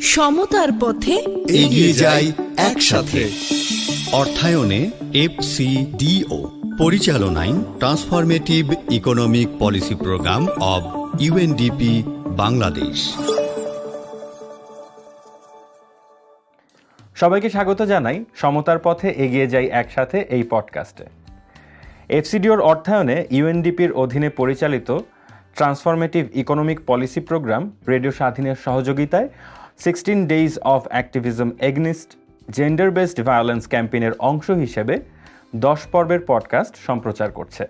সমতার পথে এগিয়ে যাই একসাথে। অর্থায়নে FCDO, পরিচালনায় transformative economic policy programme of UNDP Bangladesh. সবাইকে স্বাগত জানাই সমতার পথে এগিয়ে যাই একসাথে এই পডকাস্টে। FCDOর অর্থায়নে UNDPর অধীনে পরিচালিত transformative economic policy programme radio স্বাধীনের সহযোগিতায় 16 days of activism against gender based violence ক্যাম্পেইনের অংশ হিসেবে 10 পর্বের পডকাস্ট সম্প্রচার করছে,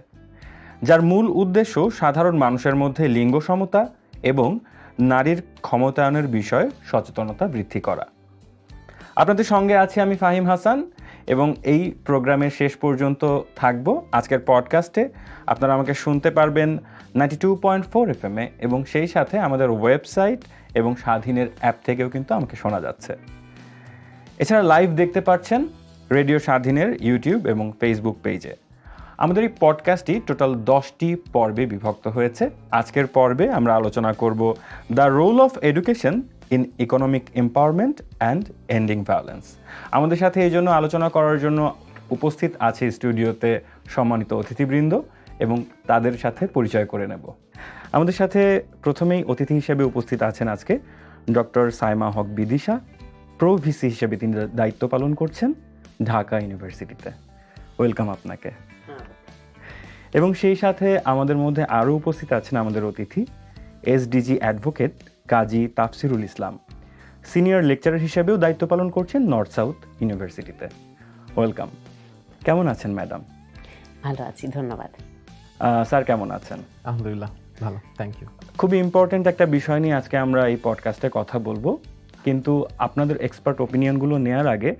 যার মূল উদ্দেশ্য সাধারণ মানুষের মধ্যে লিঙ্গ সমতা এবং নারীর ক্ষমতায়নের বিষয়ে সচেতনতা বৃদ্ধি করা। আপনাদের সঙ্গে আছি আমি ফাহিম হাসান এবং এই প্রোগ্রামের শেষ পর্যন্ত থাকবো। আজকের পডকাস্টে আপনারা আমাকে শুনতে পারবেন 92.4 FM এবং সেই সাথে আমাদের ওয়েবসাইট এবং স্বাধীনের অ্যাপ থেকেও কিন্তু আমাকে শোনা যাচ্ছে। এছাড়া লাইভ দেখতে পাচ্ছেন রেডিও স্বাধীনের ইউটিউব এবং ফেসবুক পেজে। আমাদের এই পডকাস্টটি টোটাল 10টি পর্বে বিভক্ত হয়েছে। আজকের পর্বে আমরা আলোচনা করব the role of education in economic empowerment and ending violence. আমাদের সাথে এই জন্য আলোচনা করার জন্য উপস্থিত আছে স্টুডিওতে সম্মানিত অতিথিবৃন্দ এবং তাদের সাথে পরিচয় করে নেব। আমাদের সাথে প্রথমেই অতিথি হিসেবে উপস্থিত আছেন আজকে ডক্টর সাইমা হক বিদিশা। প্রো ভিসি হিসেবে তিনি দায়িত্ব পালন করছেন ঢাকা ইউনিভার্সিটিতে। ওয়েলকাম আপনাকে। এবং সেই সাথে আমাদের মধ্যে আরও উপস্থিত আছেন আমাদের অতিথি SDG অ্যাডভোকেট কাজী তাফসিরুল ইসলাম, সিনিয়র লেকচারার হিসেবেও দায়িত্ব পালন করছেন নর্থ সাউথ ইউনিভার্সিটিতে। ওয়েলকাম। কেমন আছেন ম্যাডাম? ভালো আছি, ধন্যবাদ। স্যার কেমন আছেন? আলহামদুলিল্লাহ ভালো, থ্যাংক ইউ। খুবই ইম্পর্ট্যান্ট একটা বিষয় নিয়ে আজকে আমরা এই পডকাস্টে কথা বলবো, কিন্তু আপনাদের এক্সপার্ট ওপিনিয়নগুলো নেওয়ার আগে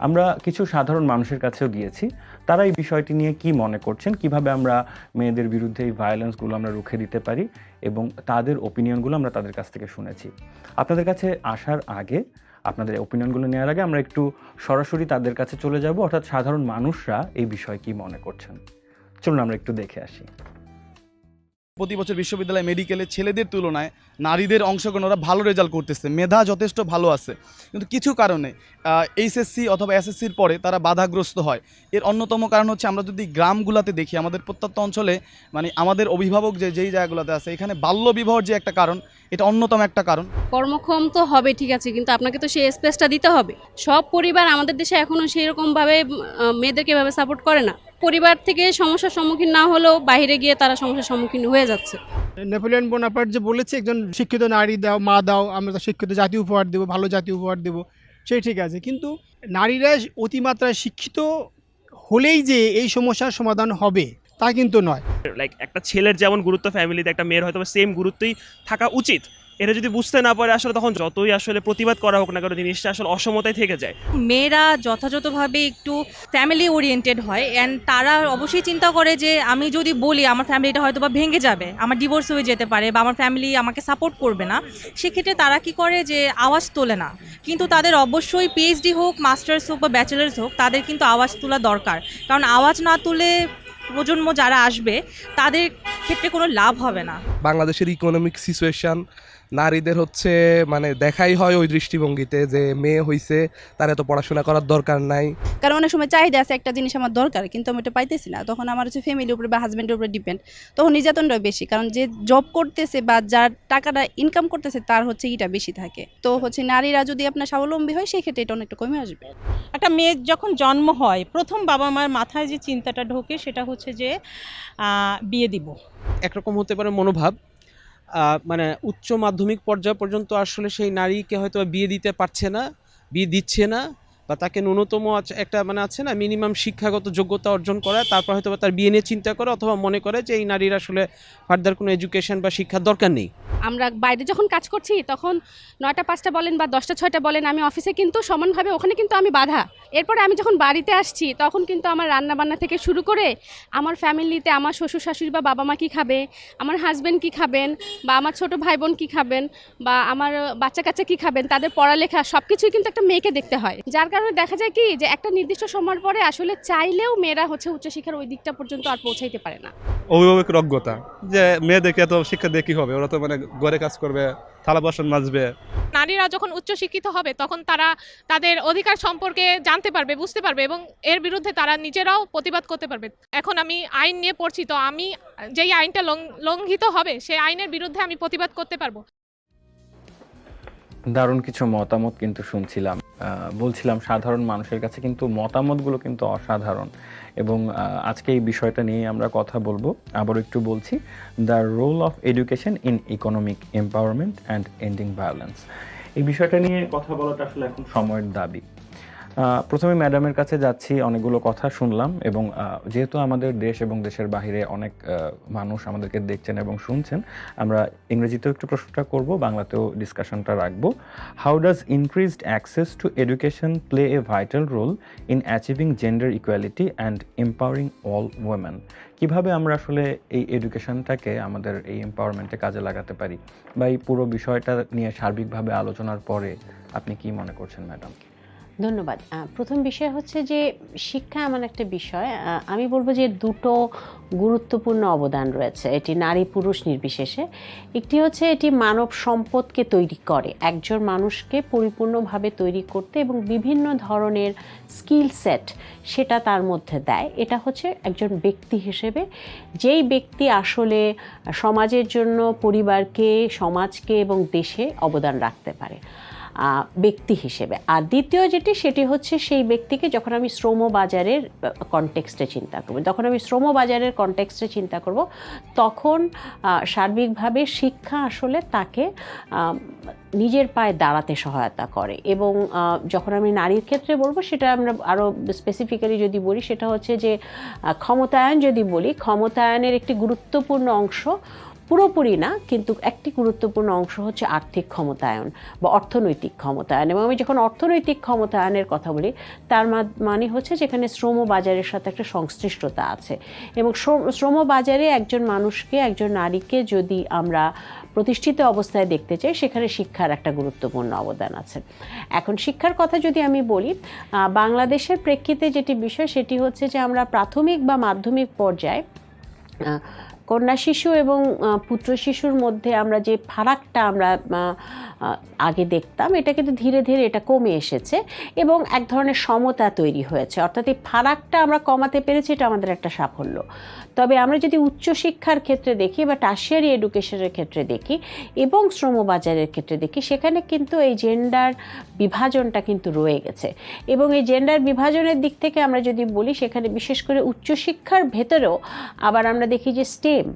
আমরা কিছু সাধারণ মানুষের কাছেও গিয়েছি। তারা এই বিষয়টি নিয়ে কি মনে করছেন, কিভাবে আমরা মেয়েদের বিরুদ্ধে এই ভায়োলেন্সগুলো আমরা রুখে দিতে পারি এবং তাদের ওপিনিয়নগুলো আমরা তাদের কাছ থেকে শুনেছি। আপনাদের কাছে আসার আগে, আপনাদের ওপিনিয়নগুলো নেওয়ার আগে আমরা একটু সরাসরি তাদের কাছে চলে যাব, অর্থাৎ সাধারণ মানুষরা এই বিষয়ে কি মনে করছেন। চলুন আমরা একটু দেখে আসি। প্রতি বছর বিশ্ববিদ্যালয় মেডিকেলে ছেলেদের তুলনায় নারীদের অংশগ্রহণ ওরা ভালো রেজাল্ট করতেছে, মেধা যথেষ্ট ভালো আছে, কিন্তু কিছু কারণে HSC অথবা SSCর পরে তারা বাধাগ্রস্ত হয়। এর অন্যতম কারণ হচ্ছে আমরা যদি গ্রামগুলোতে দেখি, আমাদের প্রত্যন্ত অঞ্চলে মানে আমাদের অভিভাবক যেই জায়গাগুলোতে আছে, এখানে বাল্যবিবাহর যে একটা কারণ, এটা অন্যতম একটা কারণ। কর্মক্ষম তো হবে ঠিক আছে, কিন্তু আপনাকে তো সেই স্পেসটা দিতে হবে। সব পরিবার আমাদের দেশে এখনও সেরকমভাবে মেয়েদেরকে এভাবে সাপোর্ট করে না। পরিবার থেকে সমস্যার সম্মুখীন না হলেও বাইরে গিয়ে তারা সমস্যার সম্মুখীন হয়ে যাচ্ছে। নেপোলিয়ন বোনাপার্ট যে বলেছে একজন শিক্ষিত নারী দাও, মা দাও, আমরা শিক্ষিত জাতি উপহার দেবো, ভালো জাতি উপহার দেবো, সেই ঠিক আছে, কিন্তু নারীরা অতিমাত্রায় শিক্ষিত হলেই যে এই সমস্যার সমাধান হবে তা কিন্তু নয়। লাইক একটা ছেলের যেমন গুরুত্ব ফ্যামিলিতে, একটা মেয়ের হয়তো সেম গুরুত্বই থাকা উচিত। এটা যদি বুঝতে না পারে আসলে তখন যতই আসলে প্রতিবাদ করা হোক না কেন, জিনিসটা আসলে অসমতায় থেকে যায়। মেয়েরা যথাযথভাবে একটু ফ্যামিলি ওরিয়েন্টেড হয়, অ্যান্ড তারা অবশ্যই চিন্তা করে যে আমি যদি বলি আমার ফ্যামিলিটা হয়তো বা ভেঙে যাবে, আমার ডিভোর্স হয়ে যেতে পারে বা আমার ফ্যামিলি আমাকে সাপোর্ট করবে না। সেক্ষেত্রে তারা কি করে যে আওয়াজ তোলে না। কিন্তু তাদের অবশ্যই PhD হোক, মাস্টার্স হোক বা ব্যাচেলার্স হোক, তাদের কিন্তু আওয়াজ তোলা দরকার। কারণ আওয়াজ না তুলে প্রজন্ম যারা আসবে তাদের ক্ষেত্রে কোনো লাভ হবে না। বাংলাদেশের ইকোনমিক সিচুয়েশন নারীদের হচ্ছে মানে দেখাই হয় ওই দৃষ্টিভঙ্গিতে যে মেয়ে হইছে, তার এত পড়াশোনা করার দরকার নাই। কারণ অনেক সময় চাহিদা আছে, একটা জিনিস আমার দরকার কিন্তু আমি এটা পাইতেছি না, তখন আমার হচ্ছে ফ্যামিলির উপরে বা হাজব্যান্ডের উপরে ডিপেন্ড, তখন নির্যাতনটা বেশি। কারণ যে জব করতেছে বা যার টাকাটা ইনকাম করতেছে তার হচ্ছে এটা বেশি থাকে। তো হচ্ছে নারীরা যদি আপনার স্বাবলম্বী হয় সেই ক্ষেত্রে এটা অনেকটা কমে আসবে। একটা মেয়ের যখন জন্ম হয়, প্রথম বাবা মার মাথায় যে চিন্তাটা ঢোকে সেটা হচ্ছে যে বিয়ে দিব। একরকম হতে পারে মনোভাব, মানে উচ্চ মাধ্যমিক পর্যায় পর্যন্ত আসলে সেই নারীকে হয়তো বিয়ে দিতে পারছে না, বিয়ে দিচ্ছে না, বা তাকে ন্যূনতম একটা মানে আছে না মিনিমাম শিক্ষাগত যোগ্যতা অর্জন করা, তারপর হয়তো তার বিয়ে নিয়ে চিন্তা করে অথবা মনে করে যে এই নারীর আসলে ফার্দার কোনো এডুকেশন বা শিক্ষার দরকার নেই। আমরা বাইরে যখন কাজ করছি তখন 9টা 5টা বলেন বা 10টা 6টা বলেন, আমি অফিসে কিন্তু সমানভাবে ওখানে কিন্তু আমি বাধা। এরপরে আমি যখন বাড়িতে আসছি তখন কিন্তু আমার রান্নাবান্না থেকে শুরু করে আমার ফ্যামিলিতে আমার শ্বশুর শাশুড়ি বা বাবা মা কী খাবে, আমার হাজব্যান্ড কী খাবেন, বা আমার ছোট ভাই বোন কী খাবেন, বা আমার বাচ্চা কাচ্চা কী খাবেন, তাদের পড়ালেখা সব কিছুই কিন্তু একটা মেয়েকে দেখতে হয়। যার কারণে দেখা যায় কি যে একটা নির্দিষ্ট সময়ের পরে আসলে চাইলেও মেয়েরা হচ্ছে উচ্চশিক্ষার ওই দিকটা পর্যন্ত আর পৌঁছাইতে পারে না। অভিভাবকের অজ্ঞতা যে মেয়েদেরকে এত শিক্ষা দিয়ে কী হবে, ওরা তো মানে ঘরে কাজ করবে, থালা বাসন মাজবে। নারীরা যখন উচ্চশিক্ষিত হবে তখন তারা তাদের অধিকার সম্পর্কে জানতে পারবে, বুঝতে পারবে এবং এর বিরুদ্ধে তারা নিজেরাও প্রতিবাদ করতে পারবে। এখন আমি আইন নিয়ে পড়ছি, তো আমি যেই আইনটা লঙ্ঘিত হবে সেই আইনের বিরুদ্ধে আমি প্রতিবাদ করতে পারবো। দারুণ কিছু মতামত কিন্তু শুনছিলাম। বলছিলাম সাধারণ মানুষের কাছে কিন্তু মতামতগুলো কিন্তু অসাধারণ, এবং আজকে এই বিষয়টা নিয়ে আমরা কথা বলবো। আবারও একটু বলছি, the role of education in economic empowerment and ending violence. এই বিষয়টা নিয়ে কথা বলাটা আসলে এখন সময়ের দাবি। প্রথমে ম্যাডামের কাছে যাচ্ছি, অনেকগুলো কথা শুনলাম, এবং যেহেতু আমাদের দেশ এবং দেশের বাইরে অনেক মানুষ আমাদেরকে দেখছেন এবং শুনছেন, আমরা ইংরেজিতেও একটু প্রশ্নটা করব, বাংলাতেও ডিসকাশনটা রাখবো। How does increased access to education play a vital role in achieving gender equality and empowering all women? কীভাবে আমরা আসলে এই এডুকেশনটাকে আমাদের এই এম্পাওয়ারমেন্টে কাজে লাগাতে পারি, বা এই পুরো বিষয়টা নিয়ে সার্বিকভাবে আলোচনার পরে আপনি কি মনে করছেন ম্যাডাম? ধন্যবাদ। প্রথম বিষয় হচ্ছে যে শিক্ষা এমন একটা বিষয়, আমি বলবো যে দুটো গুরুত্বপূর্ণ অবদান রয়েছে এটি নারী পুরুষ নির্বিশেষে। একটি হচ্ছে এটি মানব সম্পদকে তৈরি করে, একজন মানুষকে পরিপূর্ণভাবে তৈরি করতে এবং বিভিন্ন ধরনের স্কিল সেট সেটা তার মধ্যে দেয়। এটা হচ্ছে একজন ব্যক্তি হিসেবে, যেই ব্যক্তি আসলে সমাজের জন্য পরিবারকে, সমাজকে এবং দেশে অবদান রাখতে পারে ব্যক্তি হিসেবে। আর দ্বিতীয় সেটি হচ্ছে সেই ব্যক্তিকে যখন আমি শ্রমবাজারের কনটেক্সটে চিন্তা করব, তখন সার্বিকভাবে শিক্ষা আসলে তাকে নিজের পায়ে দাঁড়াতে সহায়তা করে। এবং যখন আমি নারীর ক্ষেত্রে বলবো, সেটা আমরা আরও স্পেসিফিক্যালি যদি বলি, সেটা হচ্ছে যে ক্ষমতায়ন যদি বলি, ক্ষমতায়নের একটি গুরুত্বপূর্ণ অংশ, পুরোপুরি না কিন্তু একটি গুরুত্বপূর্ণ অংশ হচ্ছে আর্থিক ক্ষমতায়ন বা অর্থনৈতিক ক্ষমতায়ন। এবং আমি যখন অর্থনৈতিক ক্ষমতায়নের কথা বলি, তার মানে হচ্ছে যেখানে শ্রমবাজারের সাথে একটা সংশ্লিষ্টতা আছে। এবং শ্রমবাজারে একজন মানুষকে, একজন নারীকে যদি আমরা প্রতিষ্ঠিত অবস্থায় দেখতে চাই, সেখানে শিক্ষার একটা গুরুত্বপূর্ণ অবদান আছে। এখন শিক্ষার কথা যদি আমি বলি, বাংলাদেশের প্রেক্ষিতে যেটি বিষয় সেটি হচ্ছে যে আমরা প্রাথমিক বা মাধ্যমিক পর্যায়ে কন্যা শিশু এবং পুত্র শিশুর মধ্যে আমরা যে ফারাকটা আমরা আগে দেখতাম, এটা কিন্তু ধীরে ধীরে এটা কমে এসেছে এবং এক ধরনের সমতা তৈরি হয়েছে। অর্থাৎ এই ফারাকটা আমরা কমাতে পেরেছি, এটা আমাদের একটা সাফল্য। তবে আমরা যদি উচ্চশিক্ষার ক্ষেত্রে দেখি বা টার্সিয়ারি এডুকেশনের ক্ষেত্রে দেখি এবং শ্রমবাজারের ক্ষেত্রে দেখি, সেখানে কিন্তু এই জেন্ডার বিভাজনটা কিন্তু রয়ে গেছে। এবং এই জেন্ডার বিভাজনের দিক থেকে আমরা যদি বলি, সেখানে বিশেষ করে উচ্চশিক্ষার ভেতরেও আবার আমরা দেখি যে স্টেম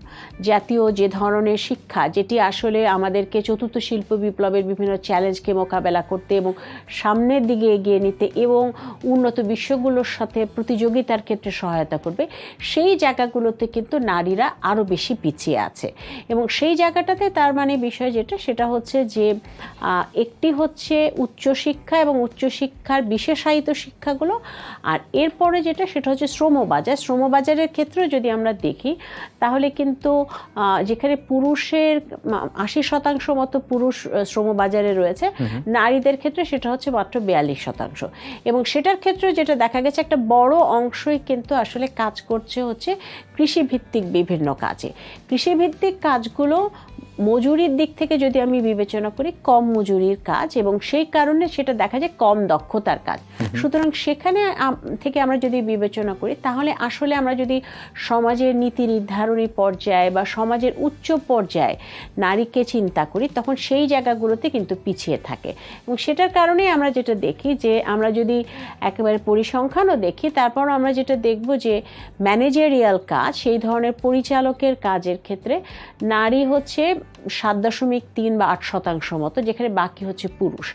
জাতীয় যে ধরনের শিক্ষা, যেটি আসলে আমাদেরকে চতুর্থ শিল্প বিপ্লবের বিভিন্ন চ্যালেঞ্জকে মোকাবেলা করতে এবং সামনের দিকে এগিয়ে নিতে এবং উন্নত বিশ্বগুলোর সাথে প্রতিযোগিতার ক্ষেত্রে সহায়তা করবে, সেই জায়গাগুলোতে কিন্তু নারীরা আরও বেশি পিছিয়ে আছে। এবং সেই জায়গাটাতে তার মানে বিষয় সেটা হচ্ছে যে একটি হচ্ছে উচ্চশিক্ষা এবং উচ্চশিক্ষার বিশেষায়িত শিক্ষাগুলো, আর এরপরে সেটা হচ্ছে শ্রমবাজার। শ্রমবাজারের ক্ষেত্রেও যদি আমরা দেখি, তাহলে কিন্তু যেখানে পুরুষের 80% মতো পুরুষ শ্রমবাজারে রয়েছে, নারীদের ক্ষেত্রে সেটা হচ্ছে মাত্র 42%। এবং সেটার ক্ষেত্রে যেটা দেখা গেছে, একটা বড় অংশই কিন্তু আসলে কাজ করছে হচ্ছে কৃষিভিত্তিক বিভিন্ন কাজে। কৃষিভিত্তিক কাজগুলো মজুরির দিক থেকে যদি আমি বিবেচনা করি, কম মজুরির কাজ, এবং সেই কারণে সেটা দেখা যায় কম দক্ষতার কাজ। সুতরাং সেখানে থেকে আমরা যদি বিবেচনা করি, তাহলে আসলে আমরা যদি সমাজের নীতি নির্ধারণী পর্যায়ে বা সমাজের উচ্চ পর্যায়ে নারীকে চিন্তা করি, তখন সেই জায়গাগুলোতে কিন্তু পিছিয়ে থাকে। এবং সেটার কারণেই আমরা যেটা দেখি যে, আমরা যদি একেবারে পরিসংখ্যানও দেখি, তারপর আমরা যেটা দেখব যে ম্যানেজারিয়াল কাজ, সেই ধরনের পরিচালকের কাজের ক্ষেত্রে নারী হচ্ছে 7.3 বা 8% মতো, যেখানে বাকি হচ্ছে পুরুষ।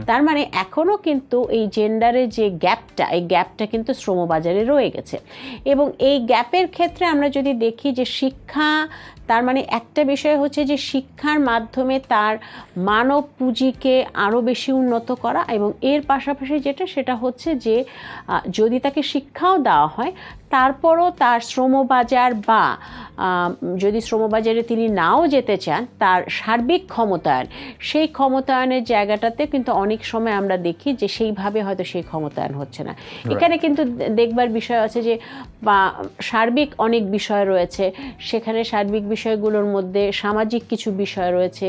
তার মানে এখনও কিন্তু এই জেন্ডারের যে গ্যাপটা, এই গ্যাপটা কিন্তু শ্রমবাজারে রয়ে গেছে। এবং এই গ্যাপের ক্ষেত্রে আমরা যদি দেখি যে শিক্ষা, তার মানে একটা বিষয় হচ্ছে যে শিক্ষার মাধ্যমে তার মানব পুঁজিকে আরও বেশি উন্নত করা, এবং এর পাশাপাশি সেটা হচ্ছে যে যদি তাকে শিক্ষাও দেওয়া হয়, তারপরও তার শ্রমবাজার বা যদি শ্রমবাজারে তিনি নাও যেতে চান, তার সার্বিক ক্ষমতায়ন, সেই ক্ষমতায়নের জায়গাটাতে কিন্তু অনেক সময় আমরা দেখি যে সেইভাবে হয়তো সেই ক্ষমতায়ন হচ্ছে না। এখানে কিন্তু দেখবার বিষয় আছে যে সার্বিক অনেক বিষয় রয়েছে, সেখানে সার্বিক বিষয়গুলোর মধ্যে সামাজিক কিছু বিষয় রয়েছে,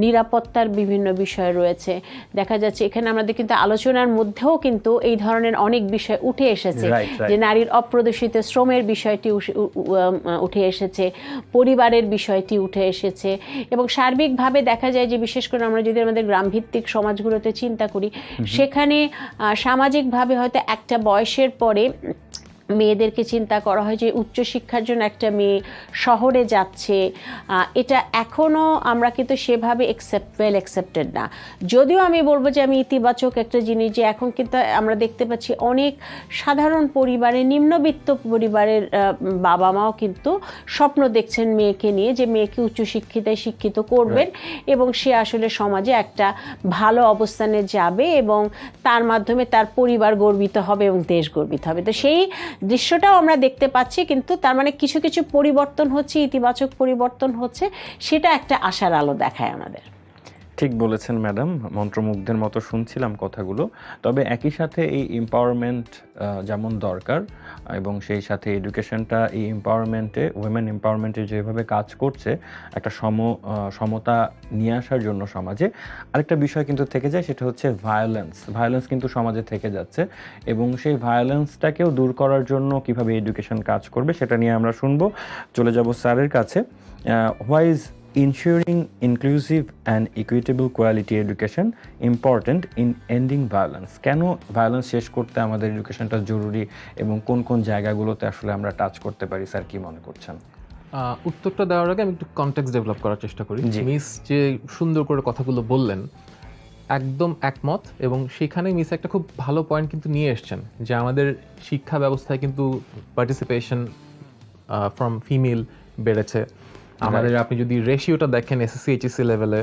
নিরাপত্তার বিভিন্ন বিষয় রয়েছে। দেখা যাচ্ছে এখানে আমাদের কিন্তু আলোচনার মধ্যেও কিন্তু এই ধরনের অনেক বিষয় উঠে এসেছে, যে নারীর অপ্রদর্শিত শ্রমের বিষয়টি উঠে এসেছে, পরিবারের বিষয়টি উঠে এসেছে, এবং সার্বিকভাবে দেখা যায় যে বিশেষ করে আমরা যদি আমাদের গ্রামভিত্তিক সমাজগুলোতে চিন্তা করি, সেখানে সামাজিকভাবে হয়তো একটা বয়সের পরে মেয়েদেরকে চিন্তা করা হয় যে উচ্চশিক্ষার জন্য একটা মেয়ে শহরে যাচ্ছে, এটা এখনও আমরা কিন্তু সেভাবে ওয়েল অ্যাকসেপ্টেড না। যদিও আমি বলবো যে আমি ইতিবাচক একটা জিনিস, যে এখন কিন্তু আমরা দেখতে পাচ্ছি অনেক সাধারণ পরিবারের, নিম্নবিত্ত পরিবারের বাবা মাও কিন্তু স্বপ্ন দেখছেন মেয়েকে নিয়ে, যে মেয়েকে উচ্চশিক্ষিতায় শিক্ষিত করবেন এবং সে আসলে সমাজে একটা ভালো অবস্থানে যাবে এবং তার মাধ্যমে তার পরিবার গর্বিত হবে এবং দেশ গর্বিত হবে। তো সেই দৃশ্যটাও আমরা দেখতে পাচ্ছি, কিন্তু তার মানে কিছু কিছু পরিবর্তন হচ্ছে, ইতিবাচক পরিবর্তন হচ্ছে, সেটা একটা আশার আলো দেখায় আমাদের। ঠিক বলেছেন ম্যাডাম, মন্ত্রমুগ্ধের মতো শুনছিলাম কথাগুলো। তবে একই সাথে এই এম্পাওয়ারমেন্ট যেমন দরকার, এবং সেই সাথে এডুকেশনটা এই এম্পাওয়ারমেন্টে, উইমেন এম্পাওয়ারমেন্টে যেভাবে কাজ করছে একটা সমতা নিয়ে আসার জন্য সমাজে, আরেকটা বিষয় কিন্তু থেকে যায়, সেটা হচ্ছে ভায়োলেন্স কিন্তু সমাজে থেকে যাচ্ছে, এবং সেই ভায়োলেন্সটাকেও দূর করার জন্য কিভাবে এডুকেশন কাজ করবে সেটা নিয়ে আমরা শুনবো। চলে যাব স্যারের কাছে। Why is ensuring inclusive and equitable quality education important in ending violence? কেন ভায়োলেন্স শেষ করতে আমাদের এডুকেশনটা জরুরি, এবং কোন কোন জায়গাগুলোতে আসলে আমরা টাচ করতে পারি? স্যার কি মনে করছেন? উত্তরটা দেওয়ার আগে আমি একটু কনটেক্সট ডেভেলপ করার চেষ্টা করি। মিস যে সুন্দর করে কথাগুলো বললেন, একদম একমত, এবং সেখানে মিস একটা খুব ভালো পয়েন্ট কিন্তু নিয়ে এসছেন, যে আমাদের শিক্ষা ব্যবস্থায় কিন্তু পার্টিসিপেশন ফ্রম ফিমেল বেড়েছে। আমাদের আপনি যদি রেশিওটা দেখেন এসএসসি এইচএসসি লেভেলে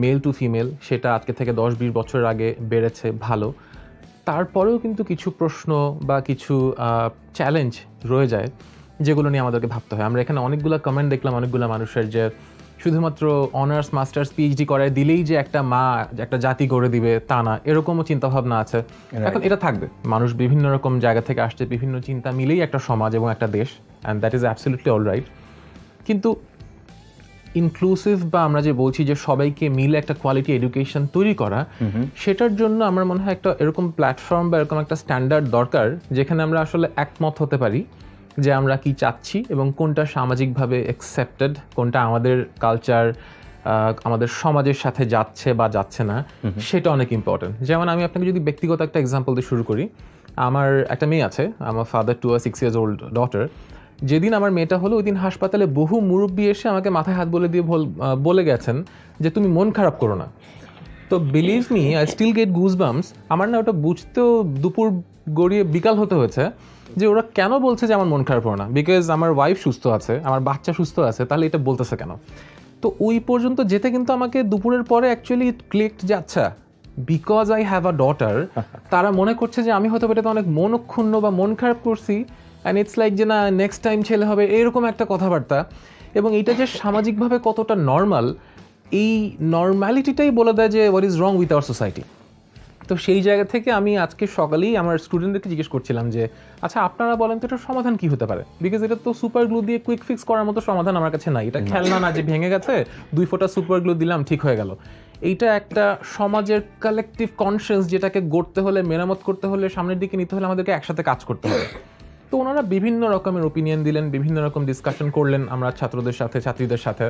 মেল টু ফিমেল, সেটা আজকে থেকে 10-20 বছর আগে বেড়েছে ভালো। তারপরেও কিন্তু কিছু প্রশ্ন বা কিছু চ্যালেঞ্জ রয়ে যায়, যেগুলো নিয়ে আমাদেরকে ভাবতে হয়। আমরা এখানে অনেকগুলো কমেন্ট দেখলাম অনেকগুলো মানুষের, যে শুধুমাত্র অনার্স মাস্টার্স পিএইচডি করায় দিলেই যে একটা মা একটা জাতি গড়ে দিবে তা না, এরকমও চিন্তাভাবনা আছে। এখন এটা থাকবে, মানুষ বিভিন্ন রকম জায়গা থেকে আসছে, বিভিন্ন চিন্তা মিলেই একটা সমাজ এবং একটা দেশ, and that is absolutely all right. কিন্তু ইনক্লুসিভ বা আমরা যে বলছি যে সবাইকে মিলে একটা কোয়ালিটি এডুকেশন তৈরি করা, সেটার জন্য আমার মনে হয় একটা এরকম প্ল্যাটফর্ম বা এরকম একটা স্ট্যান্ডার্ড দরকার, যেখানে আমরা আসলে একমত হতে পারি যে আমরা কি চাচ্ছি এবং কোনটা সামাজিকভাবে অ্যাকসেপ্টেড, কোনটা আমাদের কালচার আমাদের সমাজের সাথে যাচ্ছে বা যাচ্ছে না, সেটা অনেক ইম্পর্টেন্ট। যেমন আমি আপনাকে যদি ব্যক্তিগত একটা এক্সাম্পল দিয়ে শুরু করি, আমার একটা মেয়ে আছে, আমার father to 6 years old daughter. যেদিন আমার মেয়েটা হলো, ওই দিন হাসপাতালে বহু মুরব্বী এসে আমাকে মাথায় হাত বলে গেছেন যে তুমি মন খারাপ করো না। তো believe me, I still get goosebumps. আমার না ওটা বুঝতেও দুপুর গড়িয়ে বিকাল হতে হয়েছে, যে ওরা কেন বলছে যে আমার মন খারাপ করো না, বিকজ আমার ওয়াইফ সুস্থ আছে, আমার বাচ্চা সুস্থ আছে, তাহলে এটা বলতেছে কেন? তো ওই পর্যন্ত যেতে কিন্তু আমাকে দুপুরের পরে অ্যাকচুয়ালি ক্লিকড যে আচ্ছা, because I have a daughter, তারা মনে করছে যে আমি হয়তো এটাতে অনেক মনক্ষুণ্ণ বা মন খারাপ করছি, অ্যান্ড ইটস লাইক যে না নেক্সট টাইম ছেলে হবে, এরকম একটা কথাবার্তা। এবং এটা যে সামাজিকভাবে কতটা নর্মাল, এই নর্ম্যালিটিটাই বলে দেয় যে what is wrong with our society. তো সেই জায়গা থেকে আমি আজকে সকালেই আমার স্টুডেন্টদেরকে জিজ্ঞেস করছিলাম যে আচ্ছা আপনারা বলেন তো এটার সমাধান কী হতে পারে, বিকজ এটা তো সুপার গ্লু দিয়ে কুইক ফিক্স করার মতো সমাধান আমার কাছে নাই। এটা খেলনা না যে ভেঙে গেছে 2 ফোঁটা সুপার গ্লু দিলাম ঠিক হয়ে গেল। এইটা একটা সমাজের কালেকটিভ কনসিয়াস, যেটাকে গড়তে হলে, মেরামত করতে হলে, সামনের দিকে নিতে হলে আমাদেরকে একসাথে কাজ করতে হবে। তো ওনারা বিভিন্ন রকমের ওপিনিয়ন দিলেন, বিভিন্ন রকম ডিসকাশন করলেন আমরা ছাত্রদের সাথে, ছাত্রীদের সাথে।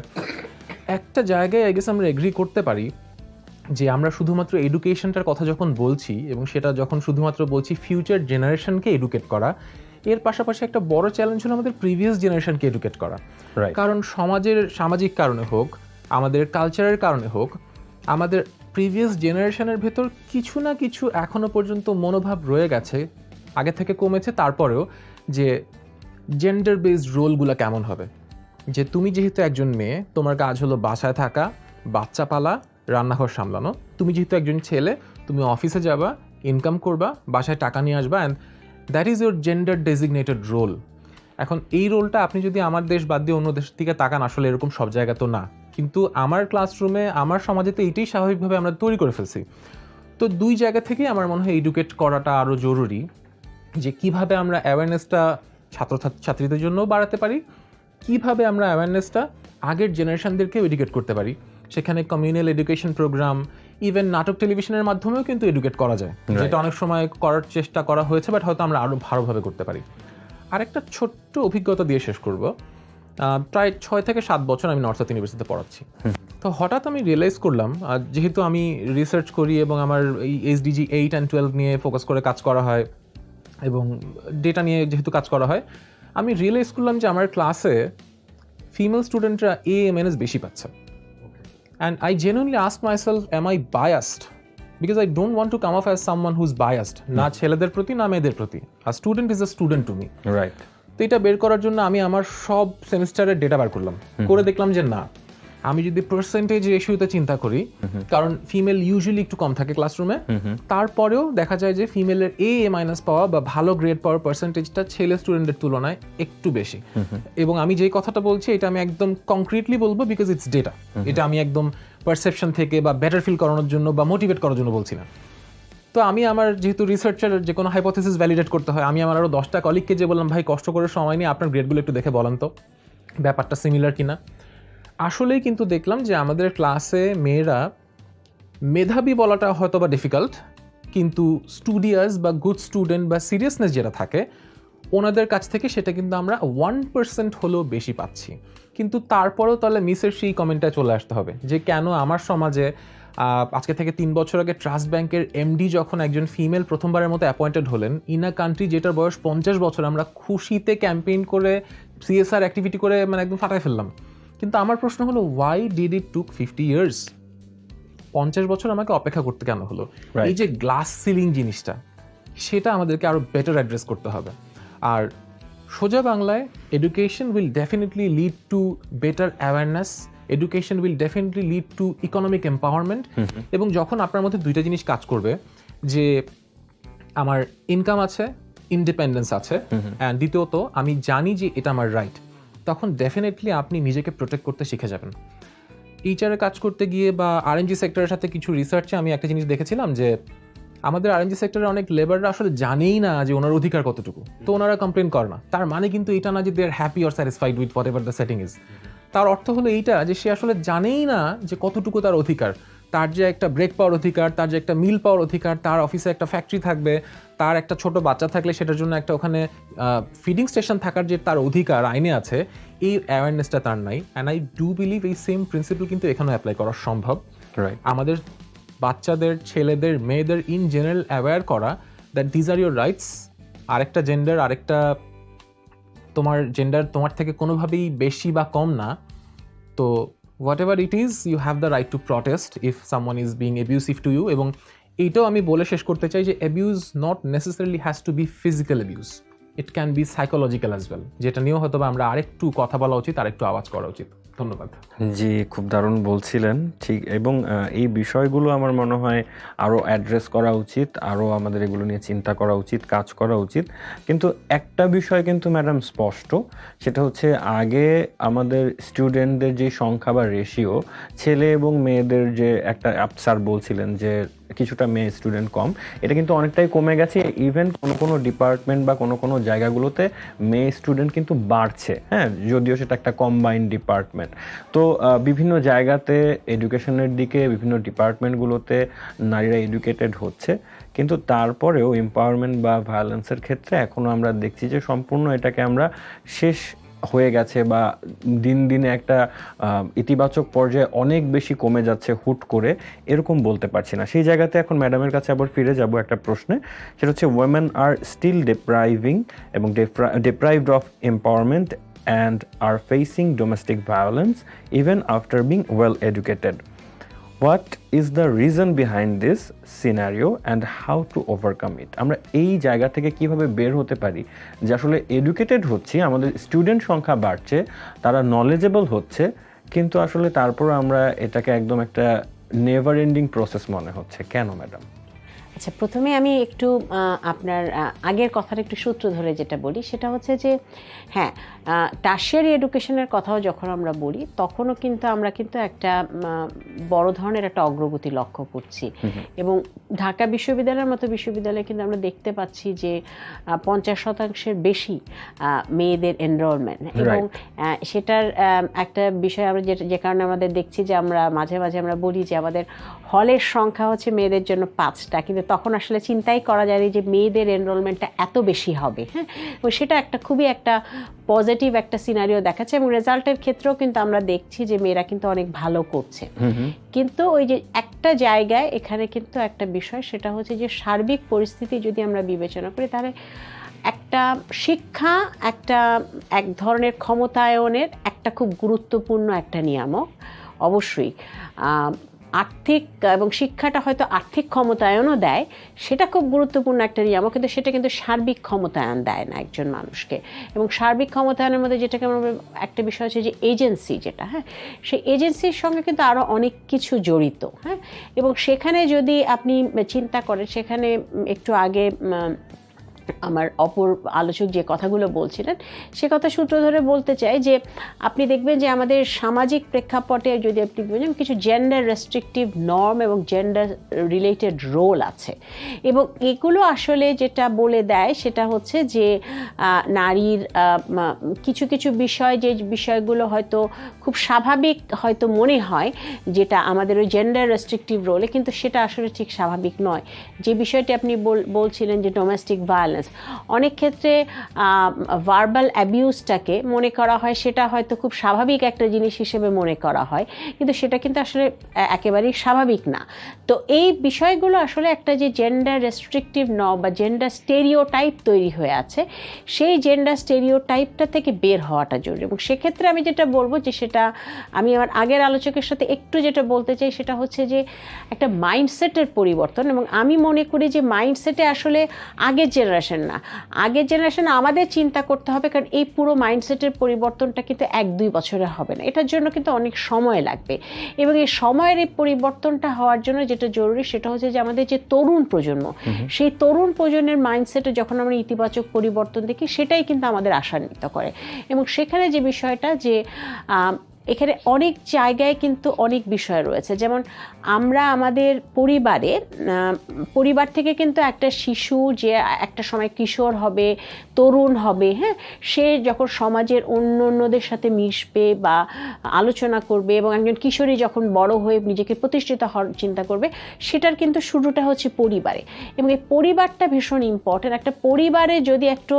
একটা জায়গায় আই গেস আমরা এগ্রি করতে পারি যে আমরা শুধুমাত্র এডুকেশনটার কথা যখন বলছি, এবং সেটা যখন শুধুমাত্র বলছি ফিউচার জেনারেশনকে এডুকেট করা, এর পাশাপাশি একটা বড় চ্যালেঞ্জ হলো আমাদের প্রিভিয়াস জেনারেশনকে এডুকেট করা। কারণ সমাজের সামাজিক কারণে হোক, আমাদের কালচারের কারণে হোক, আমাদের প্রিভিয়াস জেনারেশনের ভেতর কিছু না কিছু এখনো পর্যন্ত মনোভাব রয়ে গেছে, আগে থেকে কমেছে তারপরেও, যে জেন্ডার বেসড রোলগুলো কেমন হবে। যে তুমি যেহেতু একজন মেয়ে, তোমার কাজ হলো বাসায় থাকা, বাচ্চা পালা, রান্নাঘর সামলানো। তুমি যেহেতু একজন ছেলে, তুমি অফিসে যাবা, ইনকাম করবা, বাসায় টাকা নিয়ে আসবা, and that is your gender designated role. এখন এই রোলটা আপনি যদি আমার দেশ বাদ দিয়ে অন্য দেশের দিকে তাকান, আসলে এরকম সব জায়গা তো না, কিন্তু আমার ক্লাসরুমে আমার সমাজে তো এইটাই স্বাভাবিকভাবে আমরা তৈরি করে ফেলছি। তো দুই জায়গা থেকেই আমার মনে হয় এডুকেট করাটা আরও জরুরি, যে কিভাবে আমরা অ্যাওয়ারনেসটা ছাত্রীদের জন্য বাড়াতে পারি, কিভাবে আমরা অ্যাওয়ারনেসটা আগের জেনারেশনদেরকেও এডুকেট করতে পারি। সেখানে কমিউনাল এডুকেশন প্রোগ্রাম, ইভেন নাটক টেলিভিশনের মাধ্যমেও কিন্তু এডুকেট করা যায়, যেটা অনেক সময় করার চেষ্টা করা হয়েছে, বাট হয়তো আমরা আরও ভালোভাবে করতে পারি। আরেকটা ছোট্ট অভিজ্ঞতা দিয়ে শেষ করব। প্রায় 6 থেকে 7 বছর আমি নর্থ সাউথ ইউনিভার্সিটিতে পড়াচ্ছি। তো হঠাৎ আমি রিয়েলাইজ করলাম, যেহেতু আমি রিসার্চ করি এবং আমার এই SDG 8 and 12 নিয়ে ফোকাস করে কাজ করা হয় এবং ডেটা নিয়ে যেহেতু কাজ করা হয়, আমি রিয়েলাইজ করলাম যে আমার ক্লাসে ফিমেল স্টুডেন্টরা AMNS বেশি পাচ্ছে। And I genuinely ask myself, am I biased? Because I don't want to come off as someone who's biased, না ছেলেদের প্রতি না মেয়েদের প্রতি। A student is a student to me, right. তো এটা বের করার জন্য আমি আমার সব সেমিস্টারের ডেটা বার করলাম, করে দেখলাম যে না, আমি যদি পার্সেন্টেজ রেশিওতে চিন্তা করি, কারণ ফিমেল ইউজুয়ালি একটু কম থাকে ক্লাসরুমে, তারপরেও দেখা যায় যে ফিমেলের A- পাওয়া বা ভালো গ্রেড পাওয়ার পার্সেন্টেজটা ছেলে স্টুডেন্টের তুলনায় একটু বেশি। এবং আমি যেই কথাটা বলছি এটা আমি একদম কংক্রিটলি বলবো, বিকজ ইটস ডেটা। এটা আমি একদম পারসেপশন থেকে বা বেটার ফিল করানোর জন্য বা মোটিভেট করার জন্য বলছি না। তো আমি আমার যেহেতু রিসার্চের যে কোনো হাইপোথিসিস ভ্যালিডেট করতে হয়, আমি আমার আরও 10টা কলিগকে যে বললাম, ভাই কষ্ট করে সময় নিয়ে আপনার গ্রেডগুলো একটু দেখে বলেন তো ব্যাপারটা সিমিলার কিনা। আসলেই কিন্তু দেখলাম যে আমাদের ক্লাসে মেয়েরা মেধাবী বলাটা হয়তো বা ডিফিকাল্ট, কিন্তু স্টুডিয়াস বা গুড স্টুডেন্ট বা সিরিয়াসনেস যেটা থাকে ওনাদের কাছ থেকে সেটা কিন্তু আমরা 1% হলেও বেশি পাচ্ছি। কিন্তু তারপরেও তাহলে মিসের সেই কমেন্টটা চলে আসতে হবে যে কেন আমার সমাজে আজকে থেকে 3 বছর আগে ট্রাস্ট ব্যাংকের MD যখন একজন ফিমেল প্রথমবারের মতো অ্যাপয়েন্টেড হলেন ইন আ কান্ট্রি যেটার বয়স 50 বছর, আমরা খুশিতে ক্যাম্পেইন করে CSR অ্যাক্টিভিটি করে মানে একদম ফাটাই ফেললাম। কিন্তু আমার প্রশ্ন হলো, why did it took 50 years? 50 বছর আমাকে অপেক্ষা করতে কেন হলো? এই যে গ্লাস সিলিং জিনিসটা, সেটা আমাদেরকে আরও বেটার অ্যাড্রেস করতে হবে। আর সোজা বাংলায়, education will definitely lead to better awareness, education will definitely lead to economic empowerment. এবং যখন আপনার মধ্যে দুইটা জিনিস কাজ করবে, যে আমার ইনকাম আছে, ইন্ডিপেন্ডেন্স আছে, অ্যান্ড দ্বিতীয়ত আমি জানি যে এটা আমার রাইট, তখন ডেফিনেটলি আপনি নিজেকে প্রোটেক্ট করতে শিখে যাবেন। এইচআরে কাজ করতে গিয়ে বা RNG সেক্টরের সাথে কিছু রিসার্চে আমি একটা জিনিস দেখেছিলাম যে আমাদের RNG সেক্টরে অনেক লেবাররা আসলে জানেই না যে ওনার অধিকার কতটুকু, তো ওনারা কমপ্লেন করে না। তার মানে কিন্তু এটা না যে they are happy or satisfied with whatever the setting is. তার অর্থ হলো এইটা যে সে আসলে জানেই না যে কতটুকু তার অধিকার, তার যে একটা ব্রেক পাওয়ার অধিকার, তার যে একটা মিল পাওয়ার অধিকার, তার অফিসে একটা ফ্যাক্টরি থাকবে, তার একটা ছোট বাচ্চা থাকলে সেটার জন্য একটা ওখানে ফিডিং স্টেশন থাকার যে তার অধিকার আইনে আছে, এই অ্যাওয়ারনেসটা তার নাই। অ্যান্ড আই ডু বিলিভ এই সেম প্রিন্সিপল কিন্তু এখানেও অ্যাপ্লাই করা সম্ভব। আমাদের বাচ্চাদের, ছেলেদের, মেয়েদের ইন জেনারেল অ্যাওয়্যার করা that these are your rights. আরেকটা জেন্ডার, আরেকটা তোমার জেন্ডার তোমার থেকে কোনোভাবেই বেশি বা কম না। তো whatever it is, you have the right to protest if someone is being abusive to you. এবং এইটাও আমি বলে শেষ করতে চাই যে abuse not necessarily has to be physical abuse, it can be psychological as well, যেটা নিয়েও হয়তো আমরা আরেকটু কথা বলা উচিত, আরেকটু আওয়াজ করা উচিত। ধন্যবাদ। জি, খুব দারুণ বলছিলেন, ঠিক। এবং এই বিষয়গুলো আমার মনে হয় আরও অ্যাড্রেস করা উচিত, আরও আমাদের এগুলো নিয়ে চিন্তা করা উচিত, কাজ করা উচিত। কিন্তু একটা বিষয় কিন্তু ম্যাডাম স্পষ্ট, সেটা হচ্ছে আগে আমাদের স্টুডেন্টদের যে সংখ্যা বা রেশিও, ছেলে এবং মেয়েদের যে একটা স্যার বলছিলেন যে কিছুটা মেয়ে স্টুডেন্ট কম, এটা কিন্তু অনেকটাই কমে গেছে। ইভেন কোনো ডিপার্টমেন্ট বা কোনো জায়গাগুলোতে মেয়ে স্টুডেন্ট কিন্তু বাড়ছে, হ্যাঁ, যদিও সেটা একটা কম্বাইন্ড ডিপার্টমেন্ট। তো বিভিন্ন জায়গাতে এডুকেশনের দিকে বিভিন্ন ডিপার্টমেন্টগুলোতে নারীরা এডুকেটেড হচ্ছে, কিন্তু তারপরেও এম্পাওয়ারমেন্ট বা ভায়োলেন্সের ক্ষেত্রে এখনও আমরা দেখছি যে সম্পূর্ণ এটাকে আমরা শেষ হয়ে গেছে বা দিন দিনে একটা ইতিবাচক পর্যায়ে অনেক বেশি কমে যাচ্ছে হুট করে, এরকম বলতে পারছি না। সেই জায়গাতে এখন ম্যাডামের কাছে আবার ফিরে যাব একটা প্রশ্নে, সেটা হচ্ছে women are still deprived of empowerment and are facing domestic violence even after being well educated. What is the reason behind this scenario and how to overcome it? আমরা এই জায়গা থেকে কিভাবে বের হতে পারি যে আসলে এডুকেটেড হচ্ছি, আমাদের স্টুডেন্ট সংখ্যা বাড়ছে, তারা নলেজেবল হচ্ছে, কিন্তু আসলে তারপর আমরা এটাকে একদম একটা নেভার এন্ডিং প্রসেস মনে হচ্ছে, কেন ম্যাডাম? আচ্ছা, প্রথমে আমি একটু আপনার আগের কথার একটু সূত্র ধরে যেটা বলি সেটা হচ্ছে যে হ্যাঁ, টারশিয়ারি এডুকেশনের কথাও যখন আমরা বলি তখনও কিন্তু আমরা কিন্তু একটা বড় ধরনের একটা অগ্রগতি লক্ষ্য করছি। এবং ঢাকা বিশ্ববিদ্যালয়ের মতো বিশ্ববিদ্যালয়ে কিন্তু আমরা দেখতে পাচ্ছি যে 50% বেশি মেয়েদের এনরোলমেন্ট, এবং সেটার একটা বিষয় আমরা যে কারণে আমাদের দেখছি যে আমরা মাঝে মাঝে আমরা বলি যে আমাদের হলের সংখ্যা হচ্ছে মেয়েদের জন্য 5টা, কিন্তু তখন আসলে চিন্তাই করা যায়নি যে মেয়েদের এনরোলমেন্টটা এত বেশি হবে। হ্যাঁ, এবং সেটা একটা খুবই একটা পজিটিভ একটা সিনারিও দেখাচ্ছে, এবং রেজাল্টের ক্ষেত্রেও কিন্তু আমরা দেখছি যে মেয়েরা কিন্তু অনেক ভালো করছে। কিন্তু ওই যে একটা জায়গায় এখানে কিন্তু একটা বিষয়, সেটা হচ্ছে যে সার্বিক পরিস্থিতি যদি আমরা বিবেচনা করি তাহলে একটা শিক্ষা এক ধরনের ক্ষমতায়নের একটা খুব গুরুত্বপূর্ণ একটা নিয়ামক। অবশ্যই আর্থিক এবং শিক্ষাটা হয়তো আর্থিক ক্ষমতায়নও দেয়, সেটা খুব গুরুত্বপূর্ণ একটা নিয়ামক, কিন্তু সেটা কিন্তু সার্বিক ক্ষমতায়ন দেয় না একজন মানুষকে। এবং সার্বিক ক্ষমতায়নের মধ্যে যেটাকে আমরা একটা বিষয় হচ্ছে যে এজেন্সি, যেটা হ্যাঁ, সেই এজেন্সির সঙ্গে কিন্তু আরও অনেক কিছু জড়িত। হ্যাঁ, এবং সেখানে যদি আপনি চিন্তা করেন, সেখানে একটু আগে আমার অপর আলোচক যে কথাগুলো বলছিলেন সে কথা সূত্র ধরে বলতে চাই যে আপনি দেখবেন যে আমাদের সামাজিক প্রেক্ষাপটে যদি আপনি বলেন কিছু জেন্ডার রেস্ট্রিকটিভ নর্ম এবং জেন্ডার রিলেটেড রোল আছে, এবং এগুলো আসলে যেটা বলে দেয় সেটা হচ্ছে যে নারীর কিছু কিছু বিষয়, যে বিষয়গুলো হয়তো খুব স্বাভাবিক হয়তো মনে হয় যেটা আমাদের ওই জেন্ডার রেস্ট্রিকটিভ রোলে, কিন্তু সেটা আসলে ঠিক স্বাভাবিক নয়। যে বিষয়টি আপনি বলছিলেন যে ডোমেস্টিক ভায়োলেন্স, অনেক ক্ষেত্রে ভার্বাল অ্যাবিউজটাকে মনে করা হয় সেটা হয়তো খুব স্বাভাবিক একটা জিনিস হিসেবে মনে করা হয়, কিন্তু সেটা কিন্তু আসলে একেবারেই স্বাভাবিক না। তো এই বিষয়গুলো আসলে একটা যে জেন্ডার রেস্ট্রিকটিভ বা জেন্ডার স্টেরিওটাইপ তৈরি হয়ে আছে, সেই জেন্ডার স্টেরিওটাইপটা থেকে বের হওয়াটা জরুরি। এবং সেক্ষেত্রে আমি যেটা বলবো যে সেটা আমি আমার আগের আলোচকের সাথে একটু যেটা বলতে চাই সেটা হচ্ছে যে একটা মাইন্ডসেটের পরিবর্তন। এবং আমি মনে করি যে মাইন্ডসেটে আসলে আগের জেনারেশন না, আগের জেনারেশন আমাদের চিন্তা করতে হবে, কারণ এই পুরো মাইন্ডসেটের পরিবর্তনটা কিন্তু 1-2 বছরে হবে না, এটার জন্য কিন্তু অনেক সময় লাগবে। এবং এই সময়ের এই পরিবর্তনটা হওয়ার জন্য যেটা জরুরি সেটা হচ্ছে যে আমাদের যে তরুণ প্রজন্ম, সেই তরুণ প্রজন্মের মাইন্ডসেটে যখন আমরা ইতিবাচক পরিবর্তন দেখি সেটাই কিন্তু আমাদের আশান্বিত করে। এবং সেখানে যে বিষয়টা যে এখানে অনেক জায়গায় কিন্তু অনেক বিষয় রয়েছে, যেমন আমরা আমাদের পরিবার থেকে কিন্তু একটা শিশু যে একটা সময় কিশোর হবে, তরুণ হবে, হ্যাঁ, সে যখন সমাজের অন্যদের সাথে মিশবে বা আলোচনা করবে এবং একজন কিশোরী যখন বড় হয়ে নিজেকে প্রতিষ্ঠিত হওয়ার চিন্তা করবে, সেটার কিন্তু শুরুটা হচ্ছে পরিবারে। এবং এই পরিবারটা ভীষণ ইম্পর্টেন্ট। একটা পরিবারে যদি একটা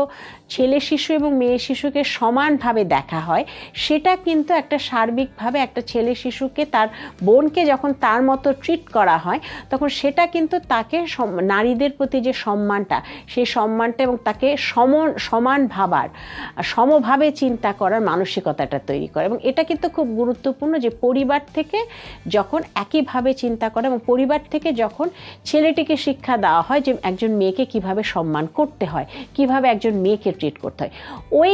ছেলে শিশু এবং মেয়ে শিশুকে সমানভাবে দেখা হয়, সেটা কিন্তু একটা সার্বিকভাবে একটা ছেলে শিশুকে তার বোনকে যখন তার মতো ট্রিট করা হয়, তখন সেটা কিন্তু তাকে নারীদের প্রতি যে সম্মানটা, সেই সম্মানটা এবং তাকে সমান ভাবার, সমভাবে চিন্তা করার মানসিকতাটা তৈরি করে। এবং এটা কিন্তু খুব গুরুত্বপূর্ণ যে পরিবার থেকে যখন একইভাবে চিন্তা করে এবং পরিবার থেকে যখন ছেলেটিকে শিক্ষা দেওয়া হয় যে একজন মেয়েকে কিভাবে সম্মান করতে হয়, কিভাবে একজন মেয়েকে ট্রিট করতে হয়, ওই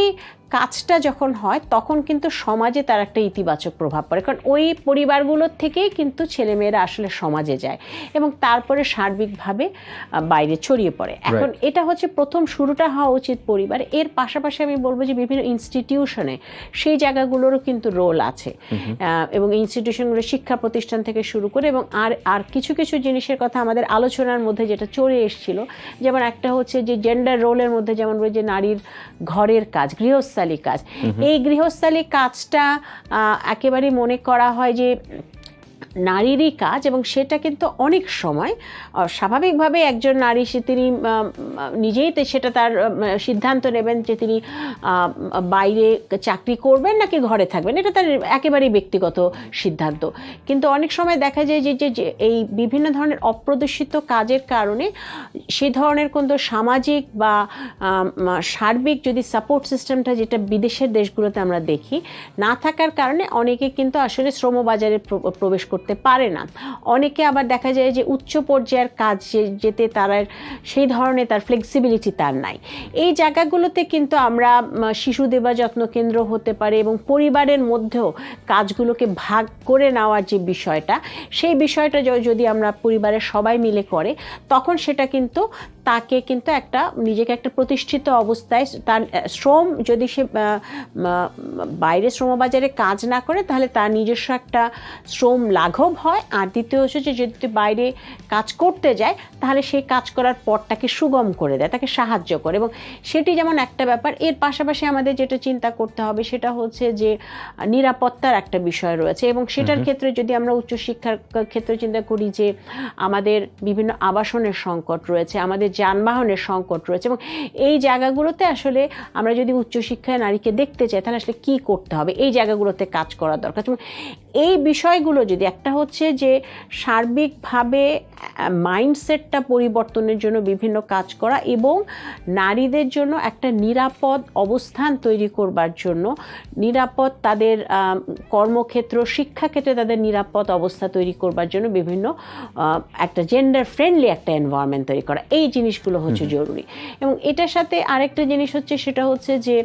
কাজটা যখন হয় তখন কিন্তু সমাজে তার একটা ইতিবাচক প্রভাব পড়ে, কারণ ওই পরিবারগুলোর থেকেই কিন্তু ছেলেমেয়েরা আসলে সমাজে যায় এবং তারপরে সার্বিকভাবে বাইরে ছড়িয়ে পড়ে। এখন এটা হচ্ছে প্রথম শুরুটা হওয়া উচিত পরিবার। এর পাশাপাশি আমি বলবো যে বিভিন্ন ইনস্টিটিউশনে সেই জায়গাগুলোরও কিন্তু রোল আছে, এবং ইনস্টিটিউশনগুলো শিক্ষা প্রতিষ্ঠান থেকে শুরু করে এবং আর কিছু কিছু জিনিসের কথা আমাদের আলোচনার মধ্যে যেটা চলে এসেছিল, যেমন একটা হচ্ছে যে জেন্ডার রোলের মধ্যে যেমন যে নারীর ঘরের কাজ, গৃহস্থালী কাজ, এই গৃহস্থালী কাজটা একেবারে মনে করা হয় যে নারীরই কাজ, এবং সেটা কিন্তু অনেক সময় স্বাভাবিকভাবে একজন নারী তিনি নিজেই সেটা তার সিদ্ধান্ত নেবেন যে তিনি বাইরে চাকরি করবেন নাকি ঘরে থাকবেন, এটা তার একেবারেই ব্যক্তিগত সিদ্ধান্ত। কিন্তু অনেক সময় দেখা যায় যে এই বিভিন্ন ধরনের অপ্রদর্শিত কাজের কারণে সেই ধরনের কোনো সামাজিক বা সার্বিক যদি সাপোর্ট সিস্টেমটা যেটা বিদেশের দেশগুলোতে আমরা দেখি না থাকার কারণে অনেকে কিন্তু আসলে শ্রমবাজারে প্রবেশ করতে করতে পারে না। অনেকে আবার দেখা যায় যে উচ্চ পর্যায়ের কাজ যেতে তারা সেই ধরনের তার ফ্লেক্সিবিলিটি তার নাই। এই জায়গাগুলোতে কিন্তু আমরা শিশু দেবা যত্ন কেন্দ্র হতে পারে এবং পরিবারের মধ্যেও কাজগুলোকে ভাগ করে নেওয়ার যে বিষয়টা, সেই বিষয়টা যদি আমরা পরিবারের সবাই মিলে করে, তখন সেটা কিন্তু তাকে কিন্তু নিজেকে একটা প্রতিষ্ঠিত অবস্থায়, তার শ্রম যদি সে বাইরে শ্রমবাজারে কাজ না করে তাহলে তার নিজস্ব একটা শ্রম লাঘব হয়। আর দ্বিতীয় হচ্ছে যে যদি বাইরে কাজ করতে যায় তাহলে সেই কাজ করার পরটাকে সুগম করে দেয়, তাকে সাহায্য করে, এবং সেটি যেমন একটা ব্যাপার। এর পাশাপাশি আমাদের যেটা চিন্তা করতে হবে সেটা হচ্ছে যে নিরাপত্তার একটা বিষয় রয়েছে, এবং সেটার ক্ষেত্রে যদি আমরা উচ্চশিক্ষার ক্ষেত্রে চিন্তা করি যে আমাদের বিভিন্ন আবাসনের সংকট রয়েছে, আমাদের যানবাহনের সংকট রয়েছে, এবং এই জায়গাগুলোতে আসলে আমরা যদি উচ্চশিক্ষায় নারীকে দেখতে চাই তাহলে আসলে কী করতে হবে, এই জায়গাগুলোতে কাজ করা দরকার। এই বিষয়গুলো যদি একটা হচ্ছে যে সার্বিকভাবে মাইন্ডসেটটা পরিবর্তনের জন্য বিভিন্ন কাজ করা এবং নারীদের জন্য একটা নিরাপদ অবস্থান তৈরি করবার জন্য, নিরাপদ তাদের কর্মক্ষেত্র, শিক্ষাক্ষেত্রে তাদের নিরাপদ অবস্থা তৈরি করবার জন্য বিভিন্ন একটা জেন্ডার ফ্রেন্ডলি একটা এনভায়রনমেন্ট তৈরি করা, এই জিনিসগুলো হচ্ছে জরুরি। এবং এটার সাথে আরেকটা জিনিস হচ্ছে সেটা হচ্ছে যে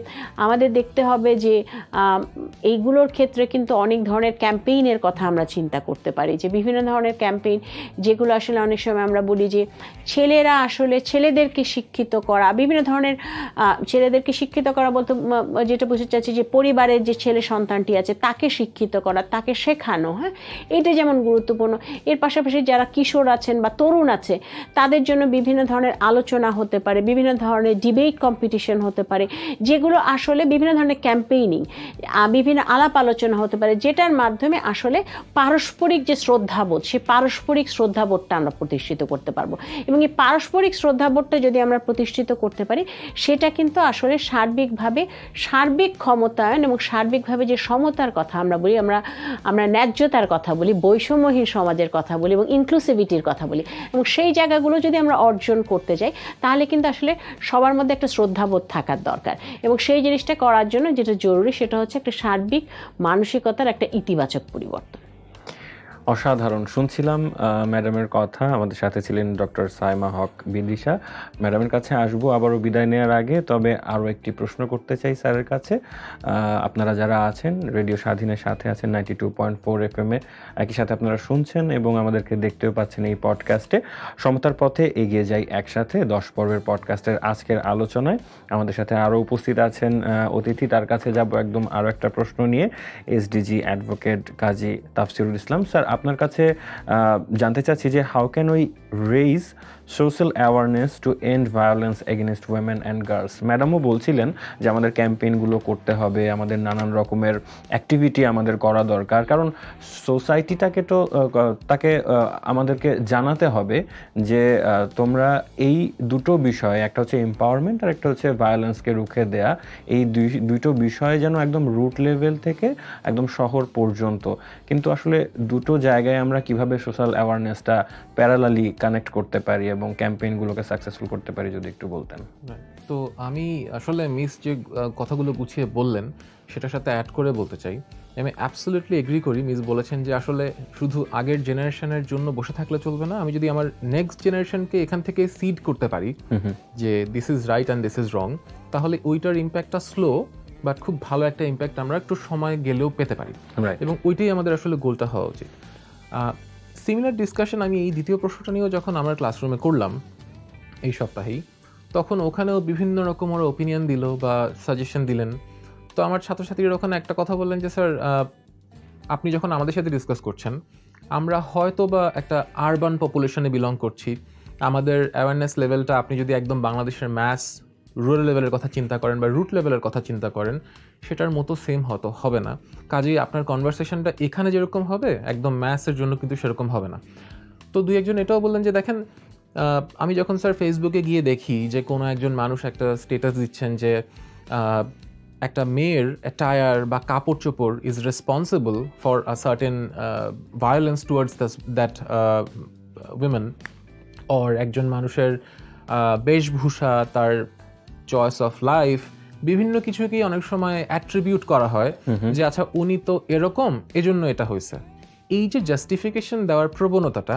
আমাদের দেখতে হবে যে এইগুলোর ক্ষেত্রে কিন্তু অনেক ধরনের ক্যাম্পেইনের কথা আমরা চিন্তা করতে পারি, যে বিভিন্ন ধরনের ক্যাম্পেইন যেগুলো আসলে অনেক সময় আমরা বলি যে ছেলেরা আসলে ছেলেদেরকে শিক্ষিত করা, বিভিন্ন ধরনের ছেলেদেরকে শিক্ষিত করা বলতে যেটা বুঝতে চাচ্ছি যে পরিবারের যে ছেলে সন্তানটি আছে তাকে শিক্ষিত করা, তাকে শেখানো, হ্যাঁ, এটা যেমন গুরুত্বপূর্ণ। এর পাশাপাশি যারা কিশোর আছেন বা তরুণ আছে তাদের জন্য বিভিন্ন ধরনের আলোচনা হতে পারে, বিভিন্ন ধরনের ডিবেট কম্পিটিশন হতে পারে, যেগুলো আসলে বিভিন্ন ধরনের ক্যাম্পেইনিং, বিভিন্ন আলাপ আলোচনা হতে পারে, যেটার মাধ্যমে আসলে পারস্পরিক যে শ্রদ্ধাবোধ, সেই পারস্পরিক শ্রদ্ধাবোধটা আমরা প্রতিষ্ঠিত করতে পারবো। এবং এই পারস্পরিক শ্রদ্ধাবোধটা যদি আমরা প্রতিষ্ঠিত করতে পারি, সেটা কিন্তু আসলে সার্বিকভাবে সার্বিক ক্ষমতায়ন এবং সার্বিকভাবে যে সমতার কথা আমরা বলি, আমরা ন্যায্যতার কথা বলি, বৈষম্যহীন সমাজের কথা বলি এবং ইনক্লুসিভিটির কথা বলি, এবং সেই জায়গাগুলো যদি আমরা অর্জন করতে যাই তাহলে কিন্তু আসলে সবার মধ্যে একটা শ্রদ্ধাবোধ থাকার দরকার। এবং সেই জিনিসটা করার জন্য যেটা জরুরি সেটা হচ্ছে একটা সার্বিক মানসিকতার একটা ইতিবাচক পরিবর্তন। অসাধারণ শুনছিলাম ম্যাডামের কথা। আমাদের সাথে ছিলেন ডক্টর সাইমা হক বিদিশা। ম্যাডামের কাছে আসবো আবারও বিদায় নেওয়ার আগে, তবে আরও একটি প্রশ্ন করতে চাই স্যারের কাছে। আপনারা যারা আছেন রেডিও স্বাধীনের সাথে আছেন 92.4 FM-এ, একই সাথে আপনারা শুনছেন এবং আমাদেরকে দেখতেও পাচ্ছেন এই পডকাস্টে। সমতার পথে এগিয়ে যাই একসাথে 10 পর্বের পডকাস্টের আজকের আলোচনায় আমাদের সাথে আরও উপস্থিত আছেন অতিথি। তার কাছে যাব একদম আরও একটা প্রশ্ন নিয়ে। এসডিজি অ্যাডভোকেট কাজী তাফসিরুল ইসলাম স্যার, আপনার কাছে জানতে চাচ্ছি যে how can we raise social awareness to end violence against women and girls. ম্যাডামও বলছিলেন যে আমাদের ক্যাম্পেইনগুলো করতে হবে, আমাদের নানান রকমের অ্যাক্টিভিটি আমাদের করা দরকার, কারণ সোসাইটিটাকে তো তাকে আমাদেরকে জানাতে হবে যে তোমরা এই দুটো বিষয়, একটা হচ্ছে এম্পাওয়ারমেন্ট আর একটা হচ্ছে ভায়োলেন্সকে রুখে দেয়া, এই দুটো বিষয় যেন একদম রুট লেভেল থেকে একদম শহর পর্যন্ত। কিন্তু আসলে দুটো জায়গায় আমরা কিভাবে সোশ্যাল অ্যাওয়ারনেসটা প্যারালালি কানেক্ট করতে পারি এবং ক্যাম্পেইনগুলোকে সাকসেসফুল করতে পারি যদি একটু বলতেন। তো আমি আসলে মিস যে কথাগুলো গুছিয়ে বললেন সেটার সাথে অ্যাড করে বলতে চাই, আমি অ্যাবসলিউটলি এগ্রি করি। মিস বলেছেন যে আসলে শুধু আগের জেনারেশনের জন্য বসে থাকলে চলবে না, আমি যদি আমার নেক্সট জেনারেশনকে এখান থেকে সিড করতে পারি যে this is right and this is wrong, তাহলে ওইটার ইম্প্যাক্টটা স্লো বাট খুব ভালো একটা ইম্প্যাক্ট আমরা একটু সময় গেলেও পেতে পারি, এবং ওইটাই আমাদের আসলে গোলটা হওয়া উচিত। সিমিলার ডিসকাশন আমি এই দ্বিতীয় প্রশ্নটা নিয়েও যখন আমরা ক্লাসরুমে করলাম এই সপ্তাহেই, তখন ওখানেও বিভিন্ন রকম ওরা ওপিনিয়ন দিল বা সাজেশন দিলেন। তো আমার ছাত্রছাত্রীরা ওখানে একটা কথা বললেন যে স্যার আপনি যখন আমাদের সাথে ডিসকাস করছেন, আমরা হয়তো বা একটা আরবান পপুলেশনে বিলং করছি, আমাদের অ্যাওয়ারনেস লেভেলটা আপনি যদি একদম বাংলাদেশের ম্যাস রুরাল লেভেলের কথা চিন্তা করেন বা রুট লেভেলের কথা চিন্তা করেন, সেটার মতো সেম হয়তো হবে না। কাজেই আপনার কনভারসেশনটা এখানে যেরকম হবে একদম ম্যাথসের জন্য কিন্তু সেরকম হবে না। তো দুই একজন এটাও বললেন যে দেখেন, আমি যখন স্যার ফেসবুকে গিয়ে দেখি যে কোনো একজন মানুষ একটা স্টেটাস দিচ্ছেন যে একটা মেয়ের অ্যাটায়ার বা কাপড় চোপড় is responsible for a certain violence towards that women, or একজন মানুষের বেশভূষা, তার চয়েস অফ লাইফ, বিভিন্ন কিছুকেই অনেক সময় অ্যাট্রিবিউট করা হয় যে আচ্ছা উনি তো এরকম, এজন্য এটা হয়েছে। এই যে জাস্টিফিকেশন দেওয়ার প্রবণতাটা,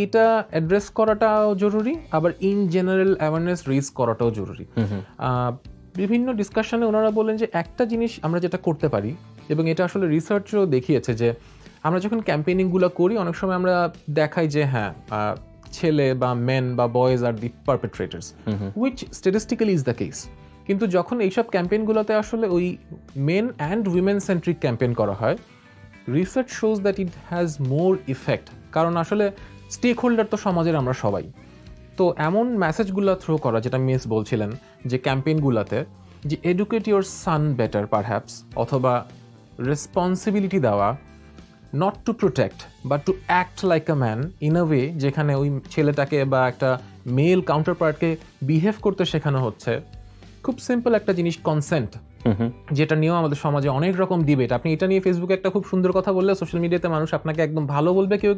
এটা অ্যাড্রেস করাটাও জরুরি, আবার ইন জেনারেল অ্যাওয়ারনেস রেজ করাটাও জরুরি। বিভিন্ন ডিসকাশনে ওনারা বলেন যে একটা জিনিস আমরা যেটা করতে পারি, এবং এটা আসলে রিসার্চও দেখিয়েছে, যে আমরা যখন ক্যাম্পেইনিংগুলো করি অনেক সময় আমরা দেখাই যে হ্যাঁ ছেলে বা মেন বা বয়েজ আর the perpetrators, which statistically is the case. কিন্তু যখন এইসব ক্যাম্পেইনগুলোতে আসলে ওই men and women centric campaign করা হয়, research shows that it has more effect. কারণ আসলে স্টেক হোল্ডার তো সমাজের আমরা সবাই। তো এমন মেসেজগুলো থ্রো করা, যেটা মিস বলছিলেন যে ক্যাম্পেইনগুলোতে, যে educate your San better perhaps, অথবা রেসপন্সিবিলিটি দেওয়া, not to protect but to act like a man in a way, যেখানে ওই ছেলেটাকে বা একটা মেল কাউন্টার পার্টকে বিহেভ করতে শেখানো হচ্ছে। খুব সিম্পল একটা জিনিস, কনসেন্ট, যেটা নিয়েও আমাদের সমাজে অনেক রকম ডিবেট। আপনি এটা নিয়ে ফেসবুকে একটা খুব সুন্দর কথা বললে সোশ্যাল মিডিয়াতে মানুষ আপনাকে একদম ভালো বলবে, কেউ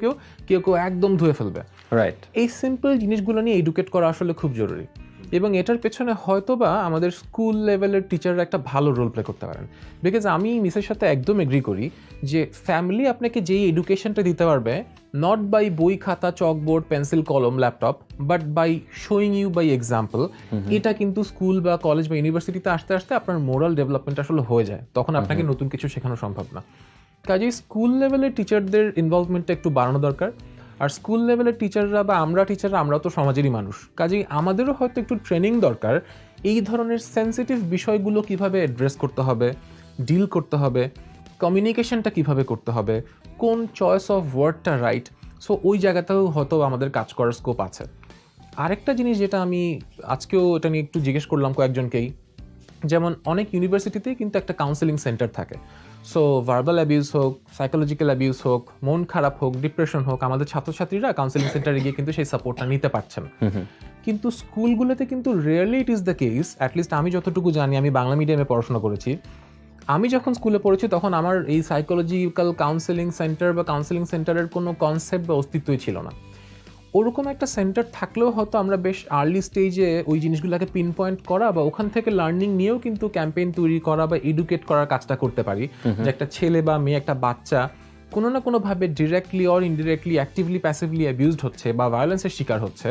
কেউ একদম ধুয়ে ফেলবে। রাইট। এই সিম্পল জিনিসগুলো নিয়ে এডুকেট করা আসলে খুব জরুরি, এবং এটার পেছনে হয়তোবা আমাদের স্কুল লেভেলের টিচাররা একটা ভালো রোল প্লে করতে পারেন। বিকজ আমি মিসের সাথে একদম এগ্রি করি যে ফ্যামিলি আপনাকে যেই এডুকেশনটা দিতে পারবে, নট বাই বই খাতা চকবোর্ড পেন্সিল কলম laptop, but by showing you by example, এটা কিন্তু স্কুল বা কলেজ বা ইউনিভার্সিটিতে আসতে আসতে আপনার মোরাল ডেভেলপমেন্ট আসলে হয়ে যায়। তখন আপনাকে নতুন কিছু শেখানো সম্ভব না। কাজেই স্কুল লেভেলের টিচারদের ইনভলভমেন্টটা একটু বাড়ানো দরকার। আর স্কুল লেভেলের টিচাররা বা আমরা টিচাররা, আমরা তো সমাজেরই মানুষ, কাজেই আমাদেরও হয়তো একটু ট্রেনিং দরকার এই ধরনের সেন্সিটিভ বিষয়গুলো কিভাবে অ্যাড্রেস করতে হবে, ডিল করতে হবে, কমিউনিকেশনটা কিভাবে করতে হবে, কোন চয়েস অফ ওয়ার্ডটা রাইট। সো ওই জায়গাতেও হয়তো আমাদের কাজ করার স্কোপ আছে। আরেকটা জিনিস যেটা আমি আজকেও এটা নিয়ে একটু জিজ্ঞেস করলাম কয়েকজনকেই, যেমন অনেক ইউনিভার্সিটিতেই কিন্তু একটা কাউন্সেলিং সেন্টার থাকে। সো ভার্বাল অ্যাবিউজ হোক, সাইকোলজিক্যাল অ্যাবিউজ হোক, মন খারাপ হোক, ডিপ্রেশন হোক, আমাদের ছাত্রছাত্রীরা কাউন্সেলিং সেন্টারে গিয়ে কিন্তু সেই সাপোর্টটা নিতে পারছেন। কিন্তু স্কুলগুলোতে কিন্তু really it is the case, at least আমি যতটুকু জানি, আমি বাংলা মিডিয়ামে পড়াশোনা করেছি, আমি যখন স্কুলে পড়েছি তখন আমার এই সাইকোলজিক্যাল কাউন্সেলিং সেন্টার বা কাউন্সেলিং সেন্টারের কোনো কনসেপ্ট বা অস্তিত্বই ছিল না। ওরকম একটা সেন্টার থাকলেও হয়তো আমরা বেশ আর্লি স্টেজে ওই জিনিসগুলোকে পিন পয়েন্ট করা বা ওখান থেকে লার্নিং নিয়েও কিন্তু ক্যাম্পেইন তৈরি করা বা এডুকেট করার কাজটা করতে পারি, যে একটা ছেলে বা মেয়ে, একটা বাচ্চা কোনো না কোনোভাবে directly or indirectly, actively passively abused হচ্ছে বা ভায়োলেন্সের শিকার হচ্ছে,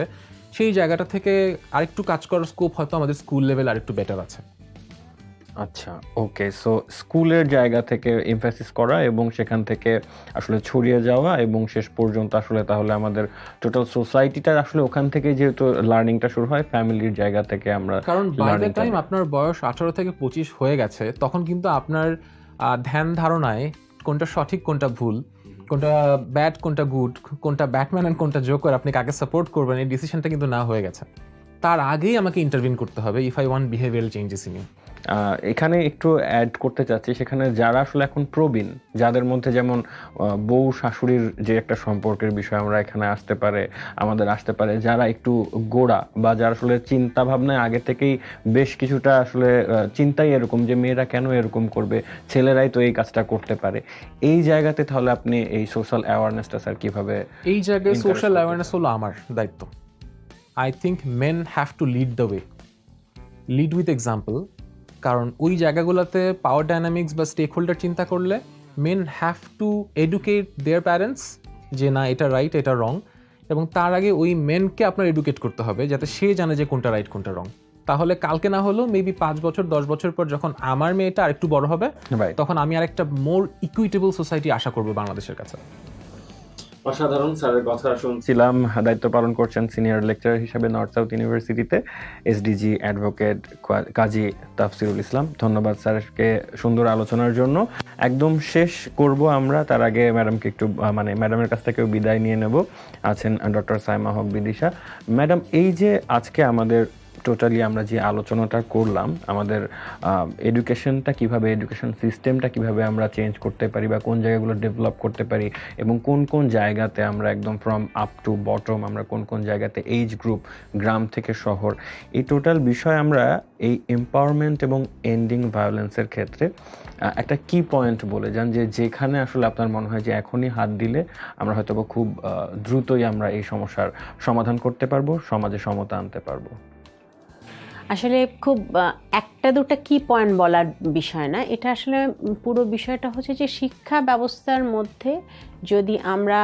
সেই জায়গাটা থেকে আরেকটু কাজ করার স্কোপ হয়তো আমাদের স্কুল লেভেল আরেকটু বেটার আছে। আচ্ছা, ওকে। সো স্কুলের জায়গা থেকে এমফাসিস করা এবং সেখান থেকে আসলে ছড়িয়ে যাওয়া এবং শেষ পর্যন্ত আসলে তাহলে আমাদের টোটাল সোসাইটিটার আসলে ওখান থেকে যেহেতু লার্নিংটা শুরু হয় ফ্যামিলির জায়গা থেকে আমরা, কারণ বাই দ্য টাইম আপনার বয়স 18 থেকে 25 হয়ে গেছে, তখন কিন্তু আপনার ধ্যান ধারণায় কোনটা সঠিক কোনটা ভুল, কোনটা ব্যাড কোনটা গুড, কোনটা ব্যাটম্যান অ্যান্ড কোনটা জোকার, আপনি কাকে সাপোর্ট করবেন, এই ডিসিশনটা কিন্তু না হয়ে গেছে। তার আগেই আমাকে ইন্টারভিন করতে হবে if I want behavioural changes in you. এখানে একটু অ্যাড করতে চাচ্ছি, সেখানে যারা আসলে এখন প্রবীণ, যাদের মধ্যে যেমন বউ শাশুড়ির যে একটা সম্পর্কের বিষয় আমরা এখানে আসতে পারে, যারা একটু গোড়া বা যারা আসলে চিন্তা ভাবনায় আগে থেকেই বেশ কিছুটা আসলে চিন্তাই এরকম যে মেয়েরা কেন এরকম করবে, ছেলেরাই তো এই কাজটা করতে পারে, এই জায়গাতে তাহলে আপনি এই সোশ্যাল অ্যাওয়ারনেসটা স্যার কিভাবে? এই জায়গায় সোশ্যাল অ্যাওয়ারনেস হলো আমার দায়িত্ব। I think men have to lead the way, lead with example. কারণ ওই জায়গাগুলোতে পাওয়ার ডাইনামিক্স বা স্টেক হোল্ডার চিন্তা করলে men have to educate their parents যে না এটা রাইট এটা রং, এবং তার আগে ওই মেনকে আপনার এডুকেট করতে হবে যাতে সে জানে যে কোনটা রাইট কোনটা রং। তাহলে কালকে না হলেও মেবি 5 বছর 10 বছর পর যখন আমার মেয়েটা আরেকটু বড় হবে, তখন আমি আরেকটা মোর ইকুইটেবল সোসাইটি আশা করবো বাংলাদেশের কাছে। অসাধারণ স্যারের কথা শুনছিলাম। দায়িত্ব পালন করছেন সিনিয়র লেকচারার হিসেবে নর্থ সাউথ ইউনিভার্সিটিতে এসডিজি অ্যাডভোকেট কাজী তাফসিরুল ইসলাম। ধন্যবাদ স্যারকে সুন্দর আলোচনার জন্য। একদম শেষ করব আমরা, তার আগে ম্যাডামকে একটু ম্যাডামের কাছ থেকেও বিদায় নিয়ে নেব। আছেন ডক্টর সাইমা হক বিদিশা। ম্যাডাম, এই যে আজকে আমাদের টোটালি আমরা যে আলোচনাটা করলাম, আমাদের এডুকেশনটা কিভাবে, এডুকেশন সিস্টেমটা কিভাবে আমরা চেঞ্জ করতে পারি বা কোন জায়গাগুলো ডেভেলপ করতে পারি এবং কোন কোন জায়গাতে আমরা একদম ফ্রম আপ টু বটম, আমরা কোন কোন জায়গাতে এইজ গ্রুপ, গ্রাম থেকে শহর, এই টোটাল বিষয় আমরা এই এম্পাওয়ারমেন্ট এবং এন্ডিং ভায়োলেন্সের ক্ষেত্রে একটা কি পয়েন্ট বলে যান যে যেখানে আসলে আপনার মনে হয় যে এখনই হাত দিলে আমরা হয়তো খুব দ্রুতই আমরা এই সমস্যার সমাধান করতে পারবো, সমাজে সমতা আনতে পারবো? আসলে খুব একটা দুটো কি পয়েন্ট বলার বিষয় না, এটা আসলে পুরো বিষয়টা হচ্ছে যে শিক্ষা ব্যবস্থার মধ্যে যদি আমরা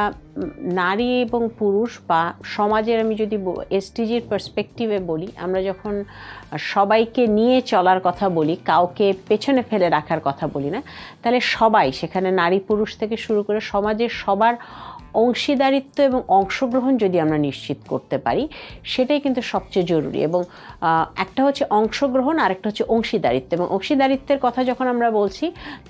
নারী এবং পুরুষ বা সমাজের, আমি যদি এসটিজির পার্সপেক্টিভে বলি, আমরা যখন সবাইকে নিয়ে চলার কথা বলি, কাউকে পেছনে ফেলে রাখার কথা বলি না, তাহলে সবাই, সেখানে নারী পুরুষ থেকে শুরু করে সমাজের সবার অংশীদারিত্ব এবং অংশগ্রহণ যদি আমরা নিশ্চিত করতে পারি, সেটাই কিন্তু সবচেয়ে জরুরি। এবং একটা হচ্ছে অংশগ্রহণ, আরেকটা হচ্ছে অংশীদারিত্ব। এবং অংশীদারিত্বের কথা যখন আমরা বলছি,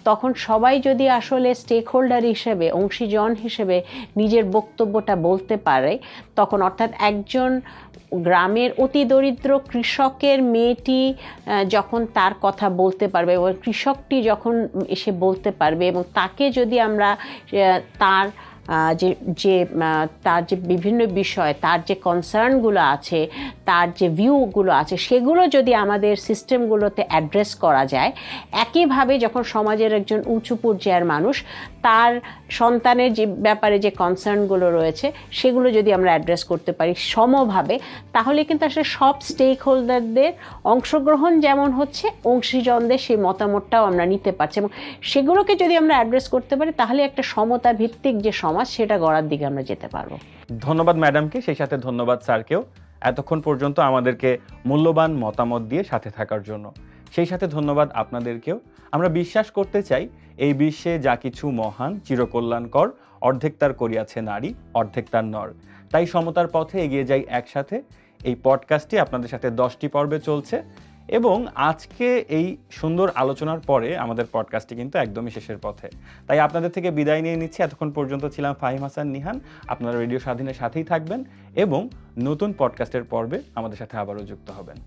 তখন সবাই যদি আসলে স্টেক হোল্ডার হিসেবে, অংশীজন হিসেবে নিজের বক্তব্যটা বলতে পারে, তখন অর্থাৎ একজন গ্রামের অতি দরিদ্র কৃষকের মেয়েটি যখন তার কথা বলতে পারবে, এবং কৃষকটি যখন এসে বলতে পারবে, এবং তাকে যদি আমরা তার তার যে বিভিন্ন বিষয়, তার যে কনসার্নগুলো আছে, তার যে ভিউগুলো আছে, সেগুলো যদি আমাদের সিস্টেমগুলোতে অ্যাড্রেস করা যায়, একইভাবে যখন সমাজের একজন উঁচু পর্যায়ের মানুষ তার সন্তানের যে ব্যাপারে যে কনসার্নগুলো রয়েছে, সেগুলো যদি আমরা অ্যাড্রেস করতে পারি সমভাবে, তাহলে কিন্তু আসলে সব স্টেক হোল্ডারদের অংশগ্রহণ যেমন হচ্ছে, অংশীজনদের সেই মতামতটাও আমরা নিতে পারছি, এবং সেগুলোকে যদি আমরা অ্যাড্রেস করতে পারি, তাহলে একটা সমতা ভিত্তিক যে সমাজ, সেটা গড়ার দিকে আমরা যেতে পারবো। ধন্যবাদ ম্যাডামকে, সেই সাথে ধন্যবাদ স্যারকেও এতক্ষণ পর্যন্ত আমাদেরকে মূল্যবান মতামত দিয়ে সাথে থাকার জন্য। সেই সাথে ধন্যবাদ আপনাদেরকেও। আমরা বিশ্বাস করতে চাই, এই বিশ্বে যা কিছু মহান, চিরকল্যাণকর, অর্ধেক তার করিয়াছে নারী, অর্ধেক তার নর। তাই সমতার পথে এগিয়ে যাই একসাথে। এই পডকাস্টটি আপনাদের সাথে 10টি পর্বে চলছে, এবং আজকে এই সুন্দর আলোচনার পরে আমাদের পডকাস্টটি কিন্তু একদমই শেষের পথে। তাই আপনাদের থেকে বিদায় নিয়ে নিচ্ছি। এতক্ষণ পর্যন্ত ছিলাম ফাহিম হাসান নিহান। আপনারা রেডিও স্বাধীনের সাথেই থাকবেন এবং নতুন পডকাস্টের পর্বে আমাদের সাথে আবারও যুক্ত হবেন।